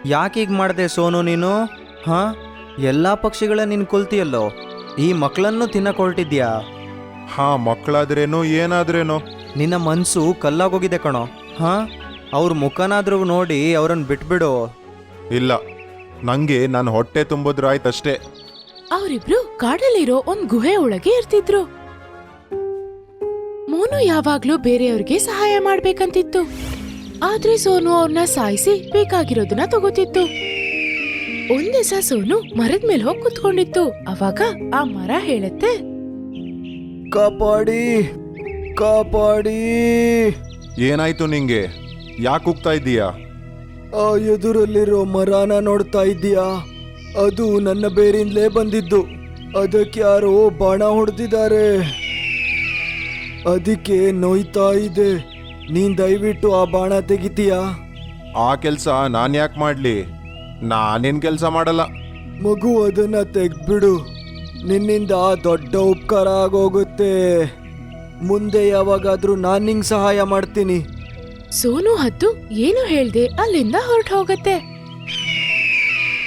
ಯಾಕೆ ಹೀಗೆ ಮಾಡಿದೆ ಸೋನು ನೀನು? ಹಾಂ, ಎಲ್ಲ ಪಕ್ಷಿಗಳ ನೀನು ಕೊಲ್ತಿಯಲ್ಲೋ, ಈ ಮಕ್ಕಳನ್ನು ತಿನ್ನಕ್ಕೆ ಹೊರಟಿದ್ಯಾ? ಮಕ್ಕಳಾದ್ರೇನು ಏನಾದ್ರೇನು. ನಿನ್ನ ಮನಸ್ಸು ಕಲ್ಲಾಗೋಗಿದೆ ಕಣೋ. ಹಾಂ, ಅವ್ರ ಮುಖನಾದ್ರೂ ನೋಡಿ ಅವ್ರನ್ನ ಬಿಟ್ಬಿಡು. ಇಲ್ಲ, ನಂಗೆ ನನ್ನ ಹೊಟ್ಟೆ ತುಂಬಿದ್ರಾಯ್ತಷ್ಟೇ. ಅವರಿಬ್ರು ಕಾಡಲ್ಲಿರೋ ಒಂದ್ ಗುಹೆ ಒಳಗೆ ಇರ್ತಿದ್ರು. ಮೋನು ಯಾವಾಗ್ಲೂ ಬೇರೆಯವ್ರಿಗೆ ಸಹಾಯ ಮಾಡ್ಬೇಕಂತಿತ್ತು, ಆದ್ರೆ ಸೋನು ಅವ್ರನ್ನ ಸಾಯಿಸಿ ಬೇಕಾಗಿರೋದನ್ನ ತಗೋತಿತ್ತು. ಒಂದ್ ದಿವಸ ಸೋನು ಮರದ ಮೇಲೆ ಹೋಗಿ ಕುತ್ಕೊಂಡಿತ್ತು. ಅವಾಗ ಆ ಮರ ಹೇಳುತ್ತೆ, ಕಾಪಾಡಿ ಕಾಪಾಡಿ. ಏನಾಯ್ತು ನಿಂಗೆ? ಯಾಕೆ ಹೋಗ್ತಾ ಇದ್ದೀಯಾ? ಆ ಎದುರಲ್ಲಿರೋ ಮರನ ನೋಡ್ತಾ ಇದ್ದೀಯಾ? ಅದು ನನ್ನ ಬೇರಿಂದಲೇ ಬಂದಿದ್ದು. ಅದಕ್ಕೆ ಯಾರೋ ಬಾಣ ಹೊಡೆದಿದ್ದಾರೆ, ಅದಕ್ಕೆ ನೋಯ್ತಾ ಇದೆ. ನೀನ್ ದಯವಿಟ್ಟು ಆ ಬಾಣ ತೆಗಿತೀಯಾ? ಆ ಕೆಲಸ ನಾನು ಯಾಕೆ ಮಾಡಲಿ? ನಾನೇನು ಕೆಲಸ ಮಾಡಲ್ಲ. ಮಗು, ಅದನ್ನ ತೆಗ್ಬಿಡು. ನಿನ್ನಿಂದ ದೊಡ್ಡ ಉಪಕಾರ ಆಗೋಗುತ್ತೆ. ಮುಂದೆ ಯಾವಾಗಾದ್ರೂ ನಾನು ನಿಂಗೆ ಸಹಾಯ ಮಾಡ್ತೀನಿ. ಸೋನು ಹದ್ದು ಏನು ಹೇಳ್ದೆ ಅಲ್ಲಿಂದ ಹೊರಟು ಹೋಗತ್ತೆ.